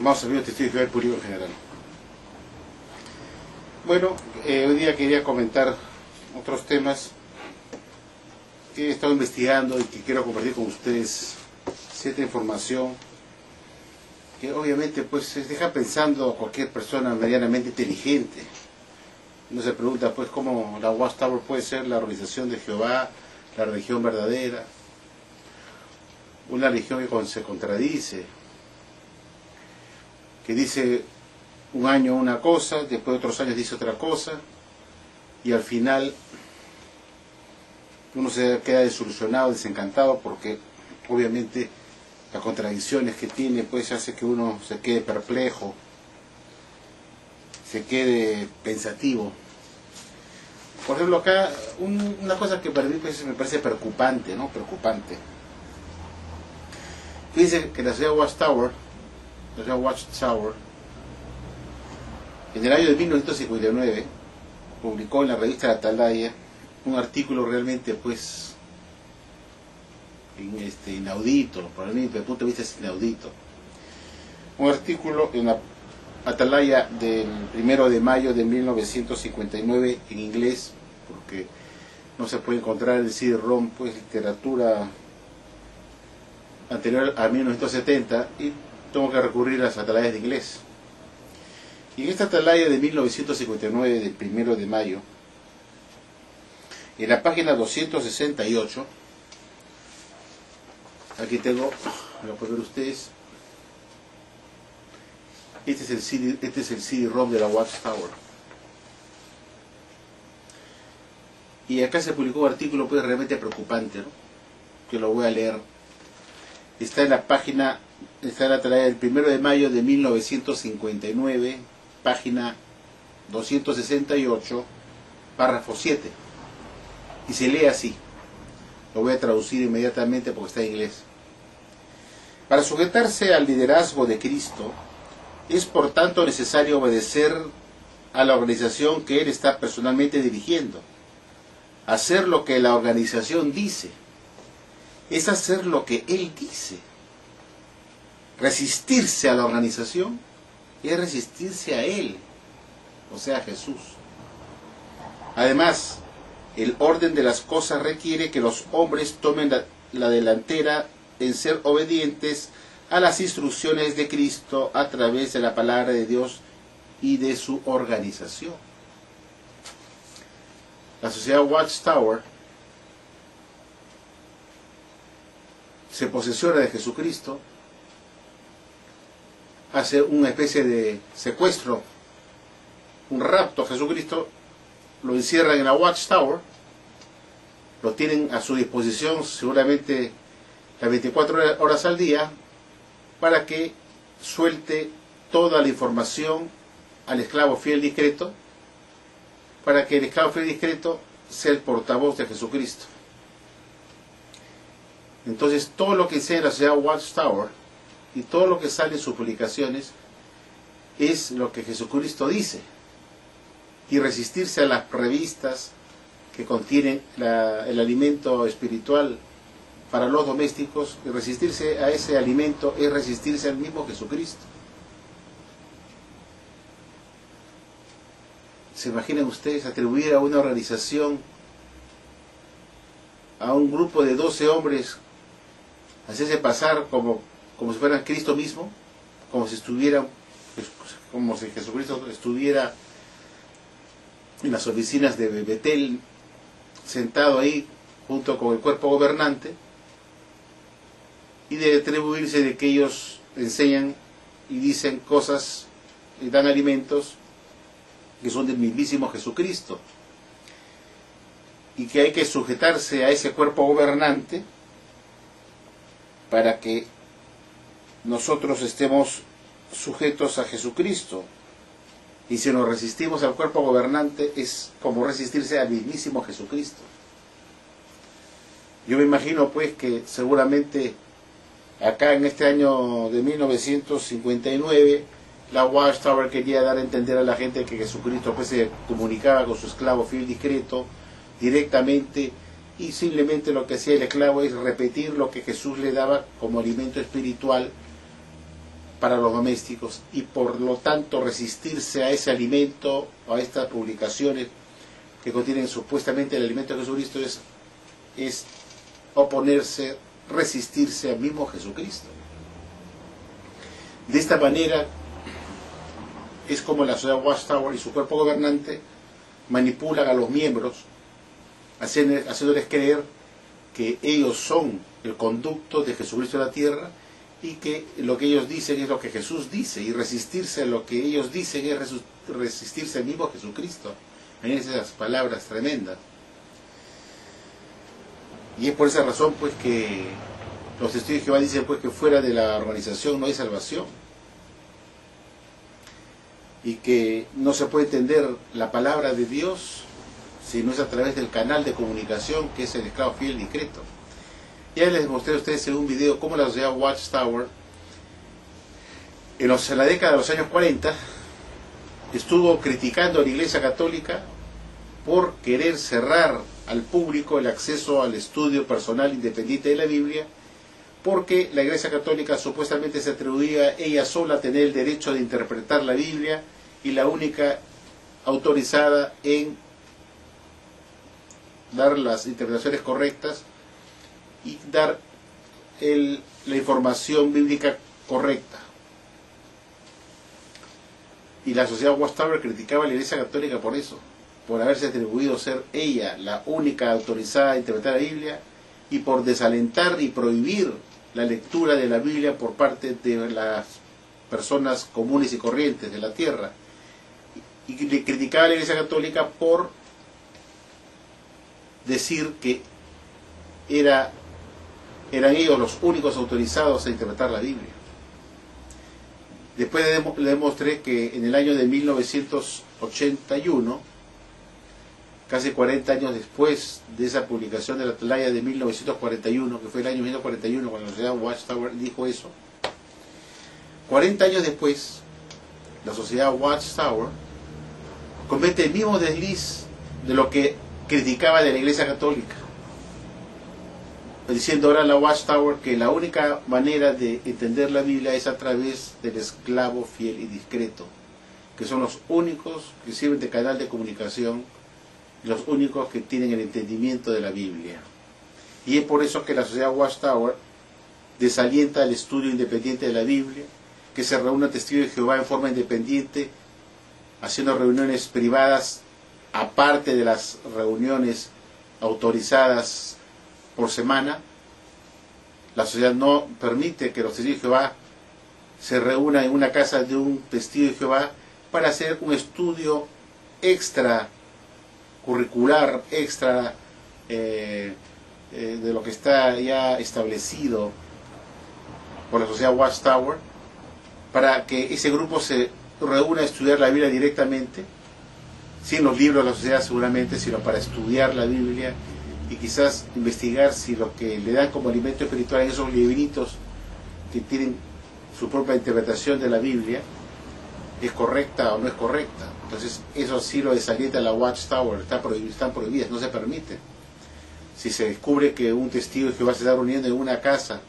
Amados amigos, testigos de Jehová, el público en general. Bueno, hoy día quería comentar otros temas que he estado investigando y que quiero compartir con ustedes cierta información que obviamente pues deja pensando a cualquier persona medianamente inteligente. Uno se pregunta pues cómo la Watchtower puede ser la organización de Jehová, la religión verdadera, una religión que se contradice, que dice un año una cosa, después de otros años dice otra cosa, y al final uno se queda desilusionado, desencantado, porque obviamente las contradicciones que tiene pues hace que uno se quede perplejo, se quede pensativo. Por ejemplo, acá una cosa que para mí pues, me parece preocupante, ¿no? Preocupante. Fíjense que la ciudad Watchtower, en el año de 1959 publicó en la revista La Atalaya un artículo realmente pues inaudito, para mí desde el punto de vista es inaudito. Un artículo en la Atalaya del 1 de mayo de 1959 en inglés, porque no se puede encontrar el CD-ROM, pues literatura anterior a 1970, y tengo que recurrir a las atalayas de inglés. Y en esta atalaya de 1959, del 1 de mayo, en la página 268, aquí tengo, lo pueden ver ustedes, este es el CD-ROM de la Watchtower. Y acá se publicó un artículo pues realmente preocupante, ¿no? Que lo voy a leer. Está en la página, está en la atalaya del 1 de mayo de 1959, página 268, párrafo 7. Y se lee así. Lo voy a traducir inmediatamente porque está en inglés. Para sujetarse al liderazgo de Cristo, es por tanto necesario obedecer a la organización que Él está personalmente dirigiendo. Hacer lo que la organización dice es hacer lo que Él dice. Resistirse a la organización es resistirse a Él, o sea, a Jesús. Además, el orden de las cosas requiere que los hombres tomen la delantera en ser obedientes a las instrucciones de Cristo a través de la palabra de Dios y de su organización. La sociedad Watchtower se posesiona de Jesucristo, hace una especie de secuestro, un rapto a Jesucristo, lo encierran en la Watchtower, lo tienen a su disposición seguramente las 24 horas al día, para que suelte toda la información al esclavo fiel discreto, para que el esclavo fiel discreto sea el portavoz de Jesucristo. Entonces todo lo que enseña la sociedad Watchtower y todo lo que sale en sus publicaciones es lo que Jesucristo dice, y resistirse a las revistas que contienen el alimento espiritual para los domésticos, y resistirse a ese alimento es resistirse al mismo Jesucristo. ¿Se imaginan ustedes atribuir a una organización, a un grupo de 12 hombres, hacerse pasar como si fueran Cristo mismo, como si Jesucristo estuviera en las oficinas de Betel, sentado ahí junto con el cuerpo gobernante, y de atribuirse de que ellos enseñan y dicen cosas y dan alimentos que son del mismísimo Jesucristo, y que hay que sujetarse a ese cuerpo gobernante para que nosotros estemos sujetos a Jesucristo. Y si nos resistimos al cuerpo gobernante es como resistirse al mismísimo Jesucristo. Yo me imagino pues que seguramente acá en este año de 1959 la Watchtower quería dar a entender a la gente que Jesucristo pues se comunicaba con su esclavo fiel discreto directamente, y simplemente lo que hacía el esclavo es repetir lo que Jesús le daba como alimento espiritual para los domésticos y por lo tanto resistirse a ese alimento o a estas publicaciones que contienen supuestamente el alimento de Jesucristo es oponerse, resistirse al mismo Jesucristo. De esta manera es como la sociedad Watchtower y su cuerpo gobernante manipulan a los miembros, haciéndoles creer que ellos son el conducto de Jesucristo en la tierra y que lo que ellos dicen es lo que Jesús dice, y resistirse a lo que ellos dicen es resistirse al mismo Jesucristo. En esas palabras tremendas. Y es por esa razón pues que los testigos de Jehová dicen pues que fuera de la organización no hay salvación, y que no se puede entender la palabra de Dios si no es a través del canal de comunicación que es el esclavo fiel y discreto. Ya les mostré a ustedes en un video cómo la sociedad Watchtower en la década de los años 40 estuvo criticando a la Iglesia Católica por querer cerrar al público el acceso al estudio personal independiente de la Biblia, porque la Iglesia Católica supuestamente se atribuía ella sola a tener el derecho de interpretar la Biblia y la única autorizada en dar las interpretaciones correctas y dar la información bíblica correcta. Y la sociedad Watchtower criticaba a la Iglesia Católica por eso, por haberse atribuido ser ella la única autorizada a interpretar la Biblia y por desalentar y prohibir la lectura de la Biblia por parte de las personas comunes y corrientes de la tierra. Y criticaba a la Iglesia Católica por decir que eran ellos los únicos autorizados a interpretar la Biblia. Después le demostré que en el año de 1981, casi 40 años después de esa publicación de la Atalaya de 1941, que fue el año 1941 cuando la sociedad Watchtower dijo eso, 40 años después, la sociedad Watchtower comete el mismo desliz de lo que criticaba de la Iglesia Católica, diciendo ahora la Watchtower que la única manera de entender la Biblia es a través del esclavo fiel y discreto, que son los únicos que sirven de canal de comunicación, los únicos que tienen el entendimiento de la Biblia. Y es por eso que la sociedad Watchtower desalienta el estudio independiente de la Biblia, que se reúnen testigos de Jehová en forma independiente, haciendo reuniones privadas aparte de las reuniones autorizadas por semana. La sociedad no permite que los testigos de Jehová se reúnan en una casa de un testigo de Jehová para hacer un estudio extra curricular, extra de lo que está ya establecido por la sociedad Watchtower, para que ese grupo se reúna a estudiar la Biblia directamente, sin los libros de la sociedad seguramente, sino para estudiar la Biblia y quizás investigar si lo que le dan como alimento espiritual en esos libritos que tienen su propia interpretación de la Biblia es correcta o no es correcta. Entonces eso sí lo desalienta la Watchtower, están prohibidas, no se permite. Si se descubre que un testigo de Jehová se está reuniendo en una casa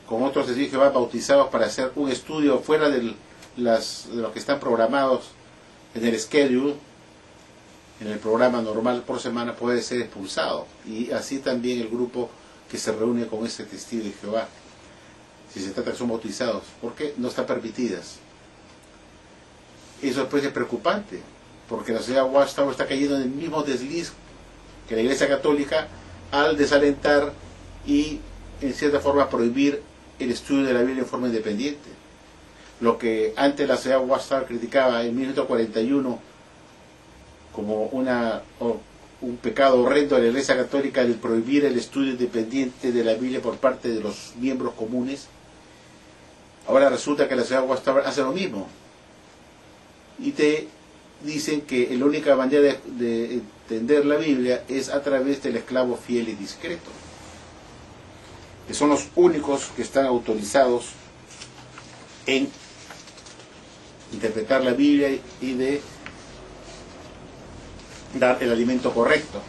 con otros testigos de Jehová bautizados para hacer un estudio fuera de los que están programados en el schedule, en el programa normal por semana, puede ser expulsado. Y así también el grupo que se reúne con ese testigo de Jehová, si se trata que son bautizados, porque no están permitidas. Eso después es preocupante, porque la sociedad Watchtower está cayendo en el mismo desliz que la Iglesia Católica al desalentar y en cierta forma prohibir el estudio de la Biblia en forma independiente. Lo que antes la sociedad Watchtower criticaba en 1941 como un pecado horrendo de la Iglesia Católica, el prohibir el estudio independiente de la Biblia por parte de los miembros comunes, ahora resulta que la sociedad Watchtower hace lo mismo y te dicen que la única manera de entender la Biblia es a través del esclavo fiel y discreto, que son los únicos que están autorizados en interpretar la Biblia y de dar el alimento correcto,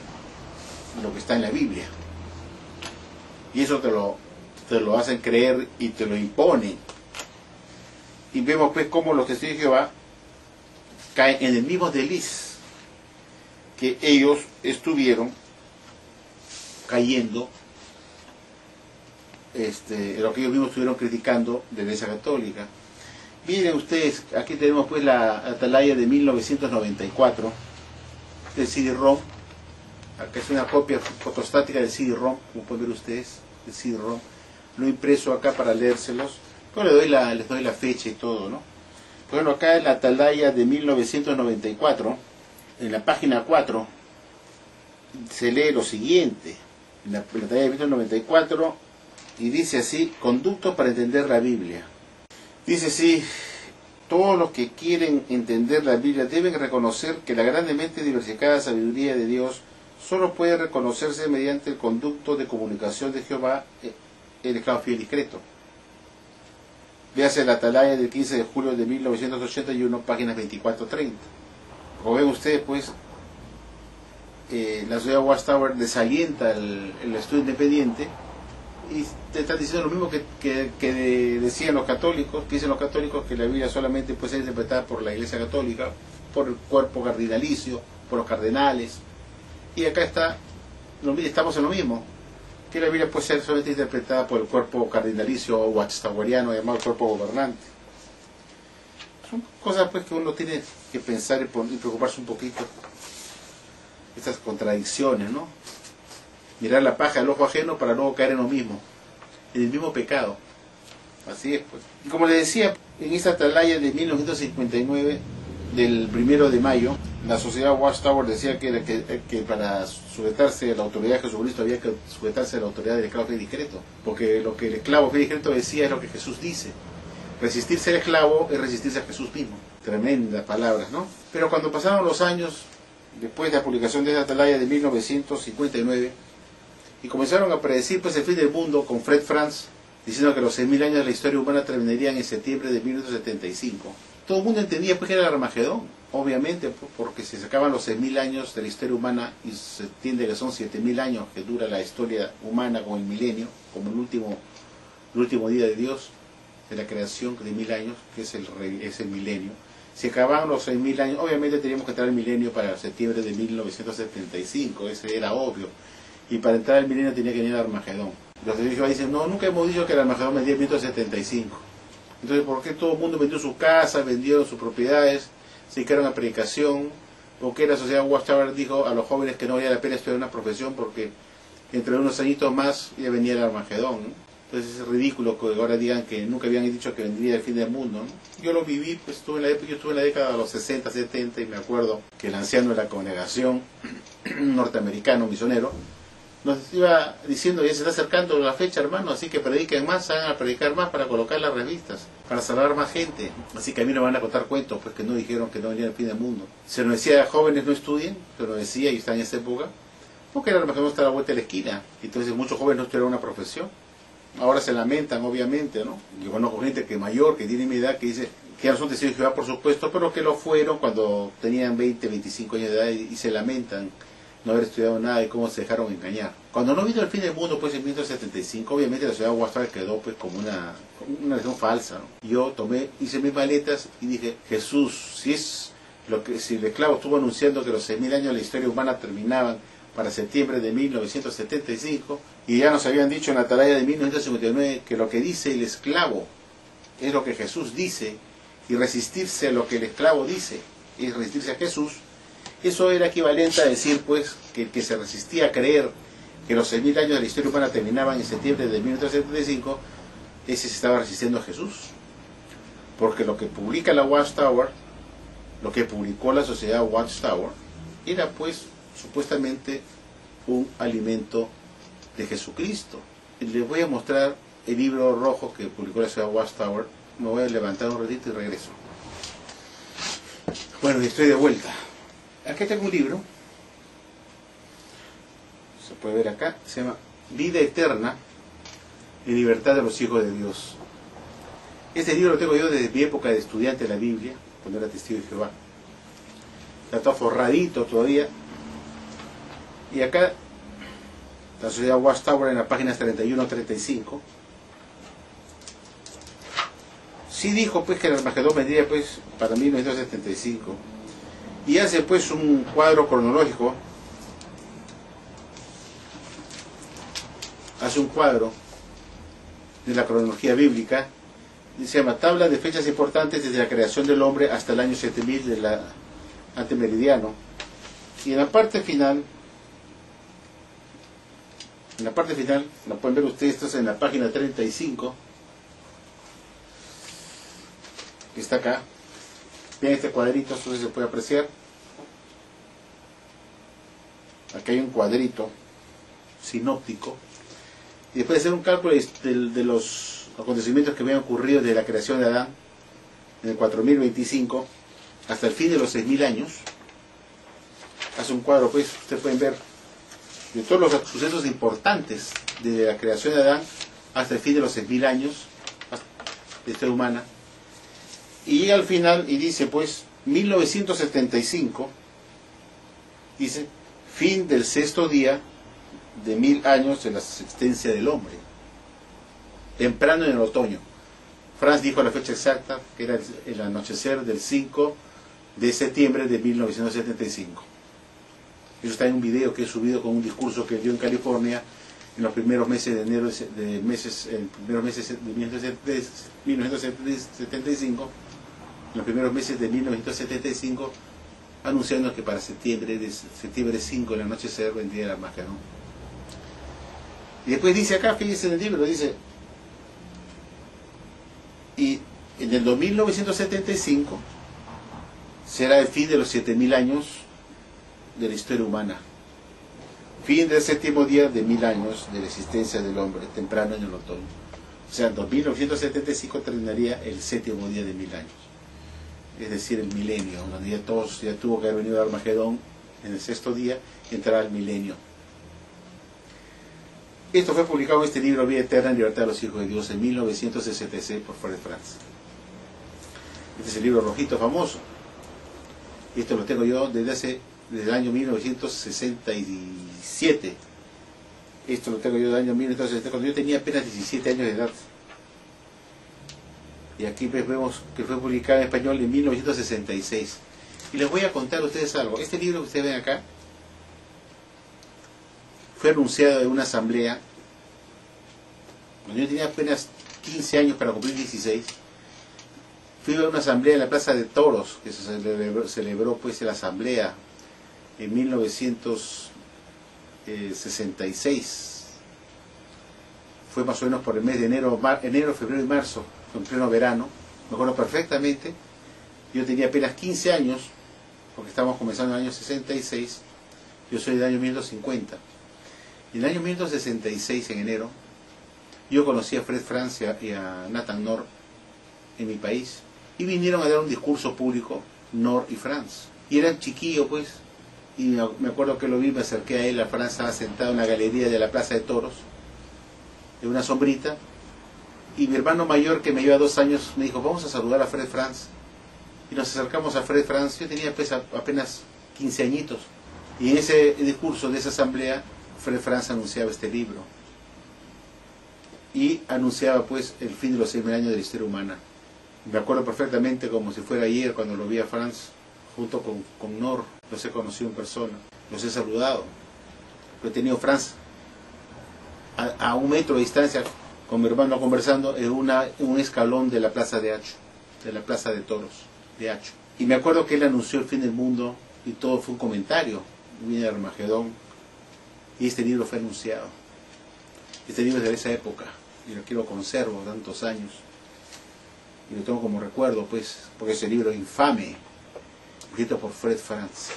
lo que está en la Biblia. Y eso te lo hacen creer y te lo imponen. Y vemos pues cómo los testigos de Jehová caen en el mismo desliz que ellos estuvieron cayendo, lo que ellos mismos estuvieron criticando de la Iglesia Católica. Miren ustedes, aquí tenemos pues la atalaya de 1994 del CD-ROM. Acá es una copia fotostática del CD-ROM, como pueden ver ustedes, del CD-ROM. Lo he impreso acá para leérselos, pero les doy la fecha y todo, ¿no? Bueno, acá en la atalaya de 1994, en la página 4, se lee lo siguiente. En la atalaya de 1994, y dice así: conducto para entender la Biblia. Dice así: todos los que quieren entender la Biblia deben reconocer que la grandemente diversificada sabiduría de Dios solo puede reconocerse mediante el conducto de comunicación de Jehová, el esclavo fiel y discreto. Véase la atalaya del 15 de julio de 1981, páginas 24-30. Como ven ustedes, pues, la sociedad Watchtower desalienta el estudio independiente y te están diciendo lo mismo que decían los católicos, que dicen los católicos, que la Biblia solamente puede ser interpretada por la Iglesia Católica, por el cuerpo cardinalicio, por los cardenales. Y acá estamos en lo mismo, que la Biblia puede ser solamente interpretada por el cuerpo cardinalicio o watchtoweriano, llamado cuerpo gobernante. Son cosas pues que uno tiene que pensar y preocuparse un poquito. Estas contradicciones, ¿no? Mirar la paja al ojo ajeno para luego caer en lo mismo, en el mismo pecado. Así es, pues. Y como les decía, en esta atalaya de 1959, del 1 de mayo, la sociedad Watchtower decía que para sujetarse a la autoridad de Jesucristo había que sujetarse a la autoridad del esclavo fiel y discreto, porque lo que el esclavo fiel y discreto decía es lo que Jesús dice. Resistirse al esclavo es resistirse a Jesús mismo. Tremendas palabras, ¿no? Pero cuando pasaron los años, después de la publicación de esta atalaya de 1959, y comenzaron a predecir pues el fin del mundo con Fred Franz, diciendo que los 6.000 años de la historia humana terminarían en septiembre de 1975. Todo el mundo entendía pues que era el Armagedón, obviamente, pues, porque se sacaban los 6.000 años de la historia humana y se entiende que son 7.000 años que dura la historia humana con el milenio, como el último día de Dios, de la creación de 1.000 años, que es el milenio. Si acababan los 6.000 años, obviamente teníamos que entrar al milenio para septiembre de 1975, ese era obvio. Y para entrar al milenio tenía que venir el Armagedón. Los testigos dicen, no, nunca hemos dicho que el Armagedón vendía en 1975. Entonces, ¿por qué todo el mundo vendió sus casas, vendieron sus propiedades, se dedicaron a predicación? ¿Por qué la sociedad Watchtower dijo a los jóvenes que no valía la pena estudiar una profesión porque entre unos añitos más ya venía el Armagedón, ¿no? Entonces es ridículo que ahora digan que nunca habían dicho que vendría el fin del mundo, ¿no? Yo lo viví, pues yo estuve en la década de los 60, 70 y me acuerdo que el anciano de la congregación norteamericano, misionero, nos iba diciendo, ya se está acercando la fecha, hermano, así que prediquen más, hagan a predicar más para colocar las revistas, para salvar más gente. Así que a mí no me van a contar cuentos, pues que no dijeron que no venía el fin del mundo. Se nos decía, jóvenes no estudien, se nos decía, y está en esa época, porque el Armagedón está a la vuelta de la esquina. Entonces muchos jóvenes no estudiaron una profesión. Ahora se lamentan, obviamente, ¿no? Yo conozco gente que mayor, que tiene mi edad, que dice que ya no son testigos de Jehová, por supuesto, pero que lo fueron cuando tenían 20, 25 años de edad y se lamentan no haber estudiado nada y cómo se dejaron engañar. Cuando no vino el fin del mundo, pues en 1975, obviamente la ciudad de Watchtower quedó pues como una religión falsa, ¿no? Yo hice mis maletas y dije, Jesús, si el esclavo estuvo anunciando que los 6.000 años de la historia humana terminaban para septiembre de 1975, y ya nos habían dicho en la atalaya de 1959 que lo que dice el esclavo es lo que Jesús dice, y resistirse a lo que el esclavo dice es resistirse a Jesús. Eso era equivalente a decir pues que el que se resistía a creer que los 6.000 años de la historia humana terminaban en septiembre de 1975, ese se estaba resistiendo a Jesús, porque lo que publica la Watchtower, lo que publicó la sociedad Watchtower, era pues supuestamente un alimento de Jesucristo. Les voy a mostrar el libro rojo que publicó la ciudad Watchtower. Me voy a levantar un ratito y regreso. Bueno, estoy de vuelta. Aquí tengo un libro, se puede ver acá, se llama Vida Eterna y Libertad de los Hijos de Dios. Este libro lo tengo yo desde mi época de estudiante de la Biblia, cuando era testigo de Jehová. Está todo forradito todavía. Y acá, la sociedad Watchtower en las páginas 31-35, sí dijo pues que el Armagedón vendría pues para 1975 y hace pues un cuadro cronológico, hace un cuadro de la cronología bíblica, y se llama Tabla de fechas importantes desde la creación del hombre hasta el año 7000 de la antemeridiano. Y en la parte final, la pueden ver ustedes, esto es en la página 35, que está acá. Vean este cuadrito, esto se puede apreciar. Aquí hay un cuadrito sinóptico. Y después de hacer un cálculo de los acontecimientos que habían ocurrido desde la creación de Adán, en el 4025, hasta el fin de los 6000 años, hace un cuadro, pues, ustedes pueden ver, de todos los sucesos importantes desde la creación de Adán hasta el fin de los 6000 años de historia humana. Y llega al final y dice, pues, 1975, dice, fin del sexto día de 1000 años de la existencia del hombre, temprano en el otoño. Franz dijo la fecha exacta, que era el anochecer del 5 de septiembre de 1975. Eso está en un video que he subido con un discurso que dio en California en los primeros meses de enero de 1975, en los primeros meses de 1975, anunciando que para septiembre 5, el anochecer, vendría el Armagedón. Y después dice acá, fíjense en el libro, dice, y en el 1975 será el fin de los 7000 años de la historia humana, fin del séptimo día de 1000 años de la existencia del hombre, temprano en el otoño. O sea, en 1975 terminaría el séptimo día de 1000 años, es decir, el milenio, donde ya tuvo que haber venido el Armagedón en el sexto día, y entrará el milenio. Esto fue publicado en este libro, Vida Eterna en Libertad de los Hijos de Dios, en 1966 por Fred Franz. Este es el libro rojito famoso. Y esto lo tengo yo desde el año 1967. Esto lo tengo yo del año 1967, cuando yo tenía apenas 17 años de edad. Y aquí pues vemos que fue publicado en español en 1966. Y les voy a contar a ustedes algo. Este libro que ustedes ven acá fue anunciado en una asamblea cuando yo tenía apenas 15 años para cumplir 16. Fui a una asamblea en la Plaza de Toros, que se celebró pues la asamblea en 1966. Fue más o menos por el mes de enero, febrero y marzo, en pleno verano, me acuerdo perfectamente. Yo tenía apenas 15 años, porque estábamos comenzando en el año 66, yo soy del año 1950. Y en el año 1966, en enero, yo conocí a Fred Franz y a Nathan Knorr en mi país, y vinieron a dar un discurso público, Knorr y Franz. Y eran chiquillos, pues, y me acuerdo que lo vi, me acerqué a él, a Franz estaba sentado en la galería de la Plaza de Toros, en una sombrita, y mi hermano mayor, que me lleva 2 años, me dijo, vamos a saludar a Fred Franz. Y nos acercamos a Fred Franz, yo tenía pues, apenas 15 añitos, y en ese discurso de esa asamblea, Fred Franz anunciaba este libro, y anunciaba pues el fin de los 6000 años de la historia humana. Me acuerdo perfectamente, como si fuera ayer, cuando lo vi a Franz junto con Knorr. Los he conocido en persona, los he saludado. Lo he tenido Franz a 1 metro de distancia con mi hermano conversando en un escalón de la Plaza de Hacho, de la Plaza de Toros de Hacho. Y me acuerdo que él anunció el fin del mundo y todo fue un comentario. Viene el Armagedón y este libro fue anunciado. Este libro es de esa época y aquí lo conservo tantos años y lo tengo como recuerdo, pues, porque ese libro infame, escrito por Fred Franz.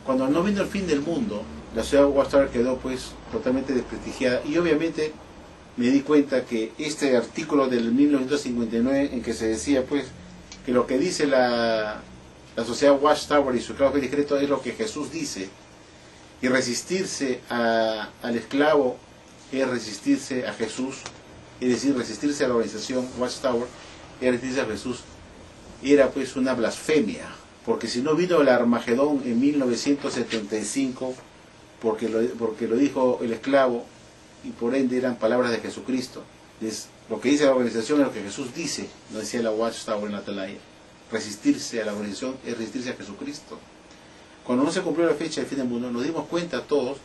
Cuando no vino el fin del mundo, la ciudad de Watchtower quedó pues totalmente desprestigiada, y obviamente me di cuenta que este artículo del 1959 en que se decía pues que lo que dice la sociedad Watchtower y su clave decreto es lo que Jesús dice, y resistirse al esclavo es resistirse a Jesús, es decir, resistirse a la organización Watchtower es resistirse a Jesús, y era pues una blasfemia, porque si no vino el Armagedón en 1975 porque lo dijo el esclavo y por ende eran palabras de Jesucristo, Lo que dice la organización es lo que Jesús dice, no decía la Watchtower en la Atalaya. Resistirse a la organización es resistirse a Jesucristo. Cuando no se cumplió la fecha del fin del mundo, nos dimos cuenta todos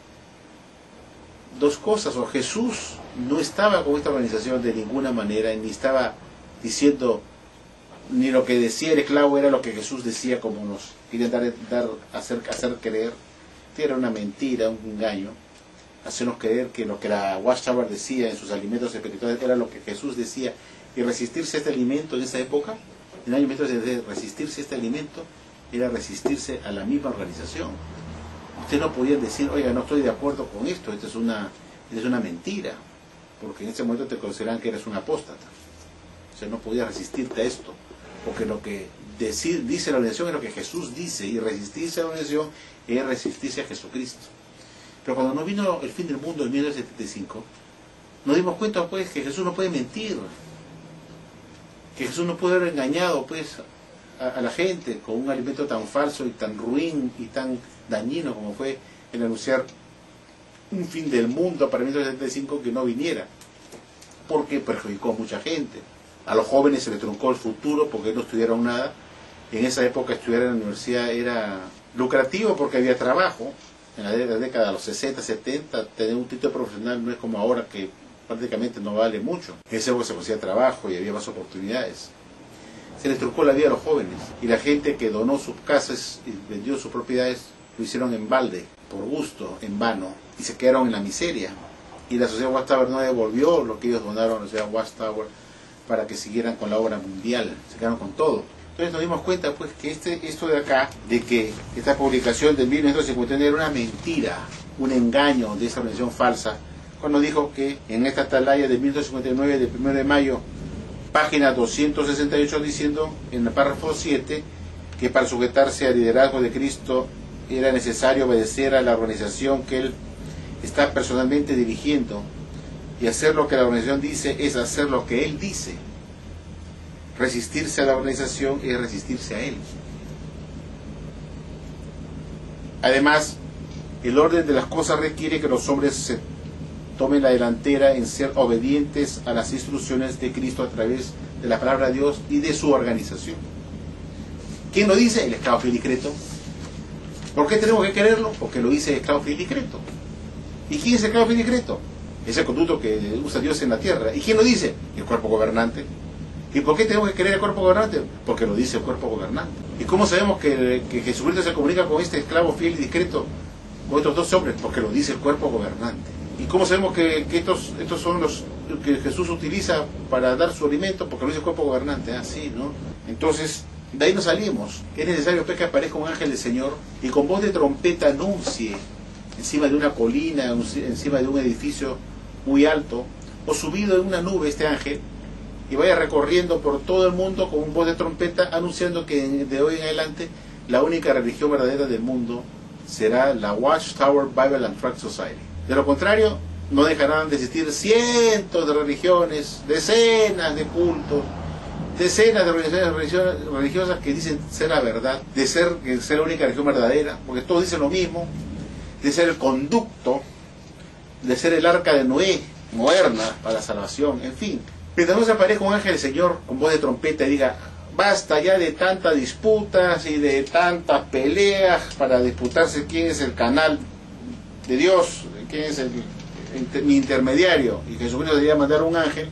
dos cosas. O Jesús no estaba con esta organización de ninguna manera, ni estaba diciendo, ni lo que decía el esclavo era lo que Jesús decía, como nos querían hacer creer. Era una mentira, un engaño, hacernos creer que lo que la Watchtower decía en sus alimentos espirituales era lo que Jesús decía. Y resistirse a este alimento en esa época, en el año 1900, resistirse a este alimento era resistirse a la misma organización. Ustedes no podían decir, oiga, no estoy de acuerdo con esto es una mentira, porque en ese momento te consideraban que eres un apóstata. O sea, no podías resistirte a esto, porque lo que dice la organización es lo que Jesús dice, y resistirse a la organización es resistirse a Jesucristo. Pero cuando nos vino el fin del mundo en 1975, nos dimos cuenta pues que Jesús no puede mentir, que Jesús no puede haber engañado pues a la gente con un alimento tan falso y tan ruin y tan dañino como fue el anunciar un fin del mundo para 1975 que no viniera, porque perjudicó a mucha gente. A los jóvenes se les truncó el futuro porque no estudiaron nada. En esa época estudiar en la universidad era lucrativo porque había trabajo. En la década de los 60, 70, tener un título profesional no es como ahora, que prácticamente no vale mucho. En esa época se conseguía trabajo y había más oportunidades. Se les truncó la vida a los jóvenes, y la gente que donó sus casas y vendió sus propiedades lo hicieron en balde, por gusto, en vano, y se quedaron en la miseria. Y la Sociedad Watchtower no devolvió lo que ellos donaron a la Sociedad Watchtower para que siguieran con la obra mundial, se quedaron con todo. Entonces nos dimos cuenta pues que esto de acá, de que esta publicación de 1959 era una mentira, un engaño de esa organización falsa, cuando dijo que en esta atalaya de 1959, del 1 de mayo, página 268, diciendo en el párrafo 7, que para sujetarse al liderazgo de Cristo era necesario obedecer a la organización que él está personalmente dirigiendo, y hacer lo que la organización dice es hacer lo que él dice. Resistirse a la organización es resistirse a él. Además, el orden de las cosas requiere que los hombres se tomen la delantera en ser obedientes a las instrucciones de Cristo a través de la palabra de Dios y de su organización. ¿Quién lo dice? El esclavo fiel y discreto. ¿Por qué tenemos que quererlo? Porque lo dice el esclavo fiel y discreto. ¿Y quién es el esclavo fiel y discreto? Es el conducto que usa Dios en la tierra. ¿Y quién lo dice? El cuerpo gobernante. ¿Y por qué tenemos que querer el cuerpo gobernante? Porque lo dice el cuerpo gobernante. ¿Y cómo sabemos que Jesucristo se comunica con este esclavo fiel y discreto, con estos dos hombres? Porque lo dice el cuerpo gobernante. ¿Y cómo sabemos que estos son los que Jesús utiliza para dar su alimento? Porque lo dice el cuerpo gobernante. Ah, sí, ¿no? Entonces, de ahí nos salimos. Es necesario que aparezca un ángel del Señor y con voz de trompeta anuncie encima de una colina, encima de un edificio muy alto, o subido en una nube este ángel, y vaya recorriendo por todo el mundo con un voz de trompeta anunciando que de hoy en adelante la única religión verdadera del mundo será la Watchtower Bible and Tract Society. De lo contrario, no dejarán de existir cientos de religiones, decenas de cultos, decenas de organizaciones religiosas que dicen ser la verdad, de ser la única religión verdadera, porque todos dicen lo mismo, de ser el conducto, de ser el arca de Noé moderna para la salvación, en fin. Mientras no se aparezca un ángel del Señor con voz de trompeta y diga, basta ya de tantas disputas y de tantas peleas para disputarse quién es el canal de Dios, quién es mi intermediario, y Jesucristo debería mandar un ángel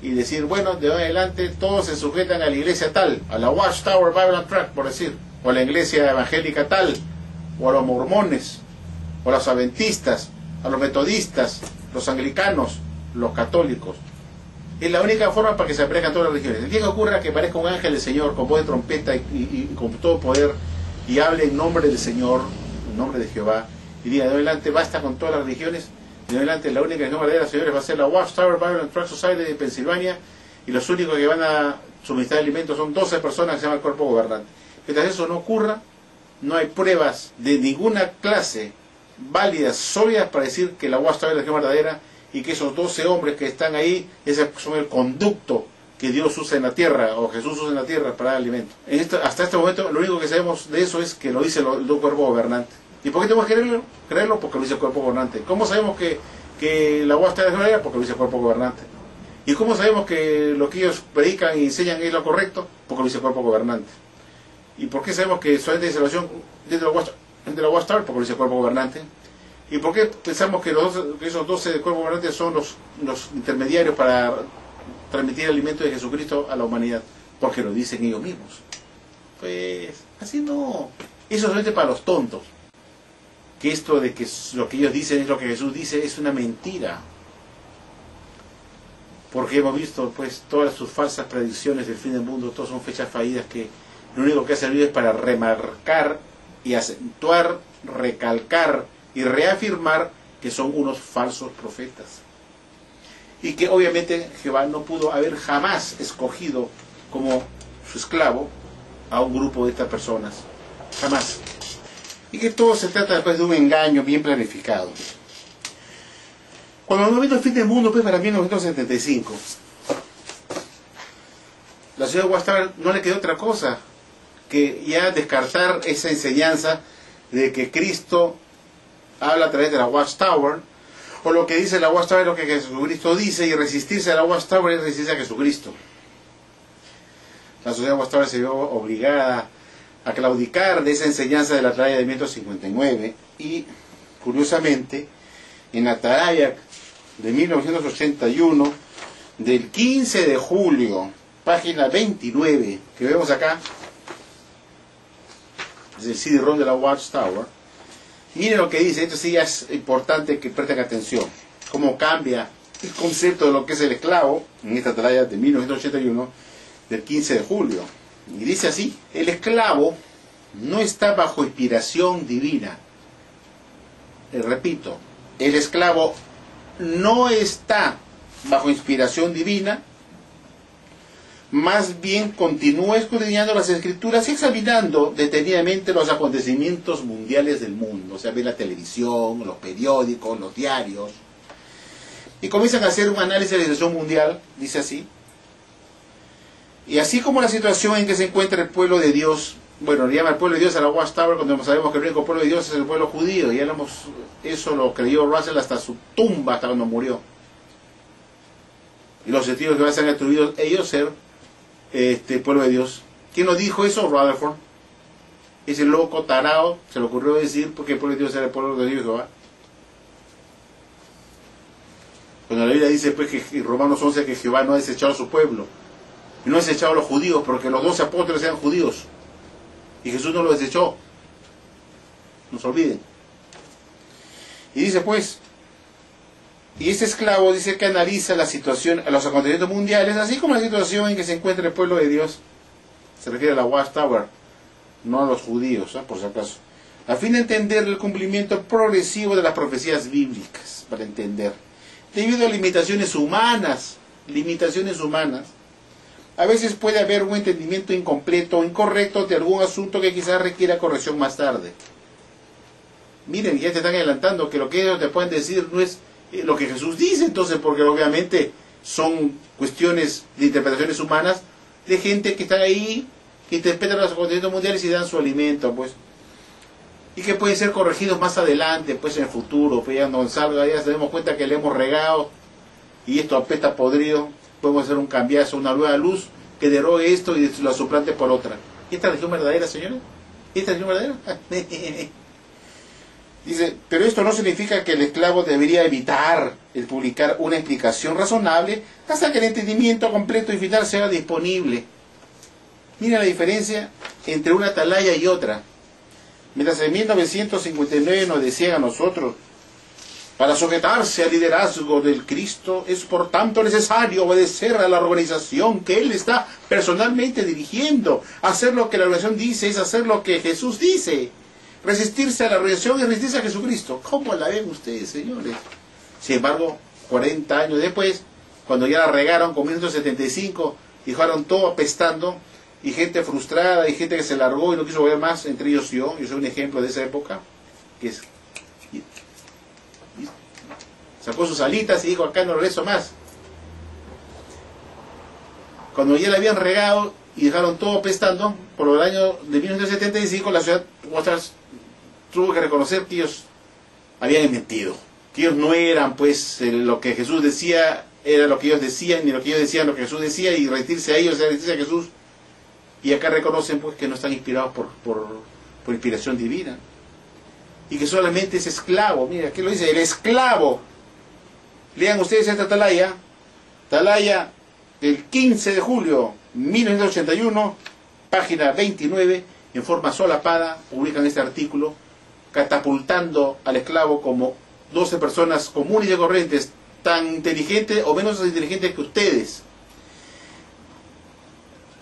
y decir, bueno, de hoy en adelante todos se sujetan a la iglesia tal, a la Watchtower Bible and Tract, por decir, o a la iglesia evangélica tal, o a los mormones, o a los adventistas, a los metodistas, los anglicanos, los católicos. Es la única forma para que se aparezcan todas las religiones. El día que ocurra que aparezca un ángel del Señor con voz de trompeta y con todo poder, y hable en nombre del Señor, en nombre de Jehová, y diga, de hoy en adelante basta con todas las religiones, de hoy en adelante la única religión verdadera, señores, va a ser la Watchtower Bible and Tract Society de Pensilvania, y los únicos que van a suministrar alimentos son 12 personas que se llama el cuerpo gobernante. Mientras eso no ocurra, no hay pruebas de ninguna clase válidas, sólidas, para decir que la Watchtower es la religión verdadera, y que esos 12 hombres que están ahí son el conducto que Dios usa en la tierra, o Jesús usa en la tierra para dar alimento. Hasta este momento lo único que sabemos de eso es que lo dice el cuerpo gobernante. ¿Y por qué tenemos que creerlo? Porque lo dice el cuerpo gobernante. ¿Cómo sabemos que la Watchtower es verdadera? Porque lo dice el cuerpo gobernante. ¿Y cómo sabemos que lo que ellos predican y enseñan es lo correcto? Porque lo dice el cuerpo gobernante. ¿Y por qué sabemos que solamente hay salvación dentro de la Watchtower? Porque lo dice el cuerpo gobernante. ¿Y por qué pensamos que esos 12 cuerpos gobernantes son los intermediarios para transmitir el alimento de Jesucristo a la humanidad? Porque lo dicen ellos mismos. Pues, así no. Eso solamente para los tontos. Que esto de que lo que ellos dicen es lo que Jesús dice es una mentira. Porque hemos visto, pues, todas sus falsas predicciones del fin del mundo, todas son fechas fallidas que lo único que ha servido es para remarcar y acentuar, recalcar y reafirmar que son unos falsos profetas. Y que obviamente Jehová no pudo haber jamás escogido como su esclavo a un grupo de estas personas. Jamás. Y que todo se trata después de un engaño bien planificado. Cuando no vino el fin del mundo, pues para 1975, la ciudad de Watchtower no le quedó otra cosa que ya descartar esa enseñanza de que Cristo habla a través de la Watchtower, o lo que dice la Watchtower es lo que Jesucristo dice, y resistirse a la Watchtower es resistirse a Jesucristo. La sociedad de Watchtower se vio obligada a claudicar de esa enseñanza de la atalaya de 1959, y curiosamente en la atalaya de 1981 del 15 de julio, página 29, que vemos acá, es el CD-ROM de la Watchtower. Miren lo que dice. Esto sí ya es importante que presten atención, cómo cambia el concepto de lo que es el esclavo en esta atalaya de 1981 del 15 de julio. Y dice así: el esclavo no está bajo inspiración divina. Repito, el esclavo no está bajo inspiración divina, más bien continúa escudriñando las escrituras y examinando detenidamente los acontecimientos mundiales del mundo. O sea, ve la televisión, los periódicos, los diarios, y comienzan a hacer un análisis de la situación mundial, dice así. Y así como la situación en que se encuentra el pueblo de Dios, bueno, le llama el pueblo de Dios a la Watchtower cuando sabemos que el único pueblo de Dios es el pueblo judío, y eso lo creyó Russell hasta su tumba, hasta cuando murió. Y los testigos que van a ser atribuidos ellos ser pueblo de Dios. ¿Quién nos dijo eso? Rutherford. Ese loco tarao se le ocurrió decir porque el pueblo de Dios era el pueblo de Dios, Jehová. Cuando la Biblia dice pues que en Romanos 11 que Jehová no ha desechado a su pueblo, y no ha desechado a los judíos, porque los 12 apóstoles eran judíos y Jesús no los desechó. No se olviden. Y dice pues, y este esclavo dice que analiza la situación, los acontecimientos mundiales, así como la situación en que se encuentra el pueblo de Dios. Se refiere a la Watchtower, no a los judíos, por si acaso, a fin de entender el cumplimiento progresivo de las profecías bíblicas, para entender, debido a limitaciones humanas, a veces puede haber un entendimiento incompleto o incorrecto de algún asunto que quizás requiera corrección más tarde. Miren, ya te están adelantando que lo que ellos te pueden decir no es lo que Jesús dice, entonces, porque obviamente son cuestiones de interpretaciones humanas de gente que está ahí, que interpretan los acontecimientos mundiales y dan su alimento, pues, y que pueden ser corregidos más adelante, pues, en el futuro, pues, ya no salga, ya nos damos cuenta que le hemos regado y esto apesta podrido, podemos hacer un cambiazo, una nueva luz que derogue esto y lo suplante por otra. ¿Y esta religión verdadera, señores? ¿Esta religión verdadera? Dice, pero esto no significa que el esclavo debería evitar el publicar una explicación razonable hasta que el entendimiento completo y final sea disponible. Mira la diferencia entre una atalaya y otra. Mientras en 1959 nos decían a nosotros, para sujetarse al liderazgo del Cristo es por tanto necesario obedecer a la organización que Él está personalmente dirigiendo. Hacer lo que la organización dice es hacer lo que Jesús dice. Resistirse a la organización es resistirse a Jesucristo. ¿Cómo la ven ustedes, señores? Sin embargo, 40 años después, cuando ya la regaron con 1975, dejaron todo apestando, y gente frustrada, y gente que se largó y no quiso volver más, entre ellos yo soy un ejemplo de esa época, que es... sacó sus alitas y dijo, acá no regreso más. Cuando ya la habían regado y dejaron todo apestando, por el año de 1975, la ciudad tuvo que reconocer que ellos habían mentido, que ellos no eran pues lo que Jesús decía era lo que ellos decían, ni lo que ellos decían, lo que Jesús decía, y rendirse a ellos, rendirse a Jesús. Y acá reconocen pues que no están inspirados por inspiración divina. Y que solamente es esclavo. Mira, aquí lo dice, el esclavo. Lean ustedes esta atalaya. Atalaya del 15 de julio 1981, página 29, en forma solapada, publican este artículo, catapultando al esclavo como 12 personas comunes y corrientes, tan inteligentes o menos inteligentes que ustedes.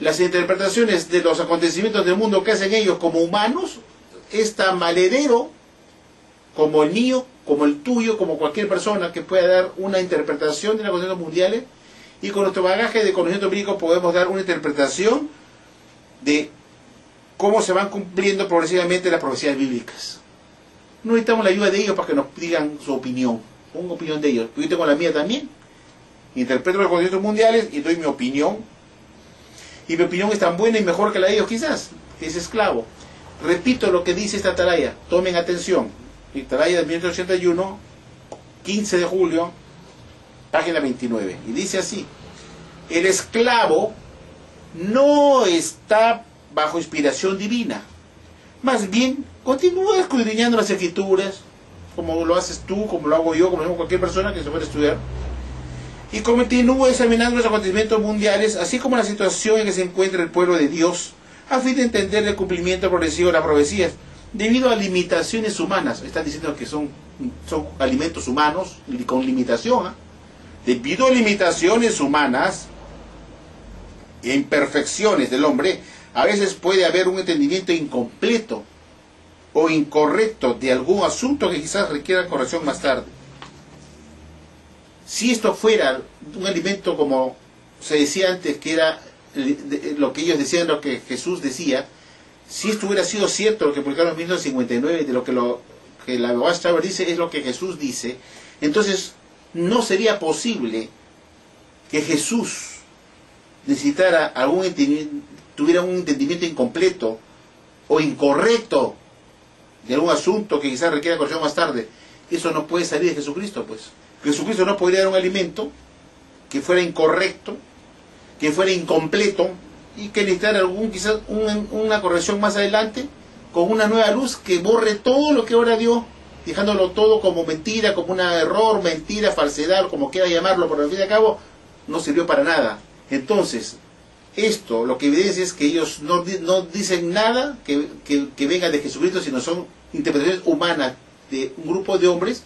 Las interpretaciones de los acontecimientos del mundo que hacen ellos como humanos es tan valedero como el mío, como el tuyo, como cualquier persona que pueda dar una interpretación de los acontecimientos mundiales, y con nuestro bagaje de conocimiento bíblico podemos dar una interpretación de cómo se van cumpliendo progresivamente las profecías bíblicas. No necesitamos la ayuda de ellos para que nos digan su opinión, una opinión de ellos. Yo tengo la mía también. Interpreto los acontecimientos mundiales y doy mi opinión. Y mi opinión es tan buena y mejor que la de ellos quizás, que es esclavo. Repito lo que dice esta atalaya, tomen atención. Atalaya de 1981, 15 de julio, página 29. Y dice así: el esclavo no está bajo inspiración divina. Más bien, continúa escudriñando las escrituras, como lo haces tú, como lo hago yo, como lo hace cualquier persona que se puede estudiar. Y continúa examinando los acontecimientos mundiales, así como la situación en que se encuentra el pueblo de Dios, a fin de entender el cumplimiento progresivo de las profecías, debido a limitaciones humanas. Están diciendo que son alimentos humanos con limitación. Debido a limitaciones humanas e imperfecciones del hombre, a veces puede haber un entendimiento incompleto o incorrecto de algún asunto que quizás requiera corrección más tarde. Si esto fuera un alimento como se decía antes, que era lo que ellos decían, lo que Jesús decía, si esto hubiera sido cierto, lo que publicaron en 1959, de lo que la Watchtower dice es lo que Jesús dice, entonces no sería posible que Jesús necesitara tuviera un entendimiento incompleto o incorrecto de algún asunto que quizás requiera corrección más tarde. Eso no puede salir de Jesucristo, pues. Jesucristo no podría dar un alimento que fuera incorrecto, que fuera incompleto y que necesitara quizás una corrección más adelante con una nueva luz que borre todo lo que ahora dio, dejándolo todo como mentira, como un error, mentira, falsedad, como quiera llamarlo, pero al fin y al cabo no sirvió para nada. Entonces, esto lo que evidencia es que ellos no dicen nada que venga de Jesucristo, sino son interpretaciones humanas de un grupo de hombres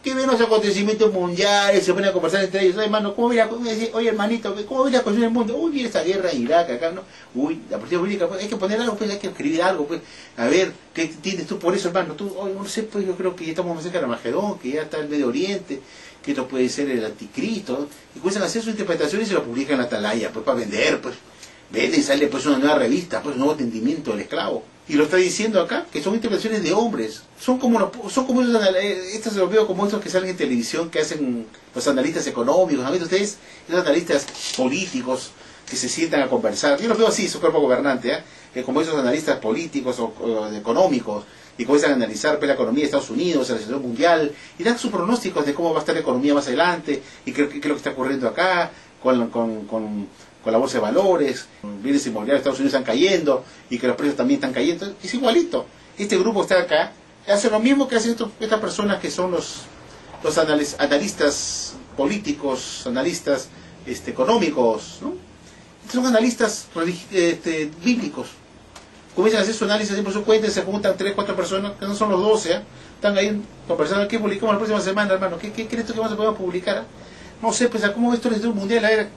que ven los acontecimientos mundiales, se ponen a conversar entre ellos. Oye, hermano, oye, hermanito, ¿cómo ve la cuestión del mundo? Uy, mira esta guerra en Irak, acá, ¿no? Uy, la política bíblica, pues, hay que poner algo, pues, hay que escribir algo, pues. A ver, ¿qué entiendes tú por eso, hermano? Tú, oye, no sé, pues, yo creo que ya estamos más cerca de Armagedón, que ya está el Medio Oriente, que esto puede ser el anticristo, y comienzan a hacer sus interpretaciones y lo publican en la atalaya, pues, para vender, pues. Vende y sale, pues, una nueva revista, pues, un nuevo entendimiento del esclavo. Y lo está diciendo acá, que son interpretaciones de hombres. Son como esos, estos se los veo como estos que salen en televisión, que hacen los analistas económicos. ¿Han visto ustedes? Esos analistas políticos que se sientan a conversar. Yo los veo así, su cuerpo gobernante, que como esos analistas políticos o económicos, y comienzan a analizar pues, la economía de Estados Unidos, la situación mundial, y dan sus pronósticos de cómo va a estar la economía más adelante, y qué es lo que está ocurriendo acá, con la bolsa de valores, bienes inmobiliarios de Estados Unidos están cayendo y que los precios también están cayendo. Es igualito. Este grupo está acá, hace lo mismo que hacen estas personas que son los analistas políticos, analistas económicos, ¿no? Son analistas bíblicos. Comienzan a hacer su análisis por su cuenta, se juntan 3, 4 personas, que no son los 12, están ahí conversando. ¿Qué publicamos la próxima semana, hermano? ¿Qué crees tú que vamos a poder publicar? No sé, pues, ¿cómo esto es un mundial? A ver,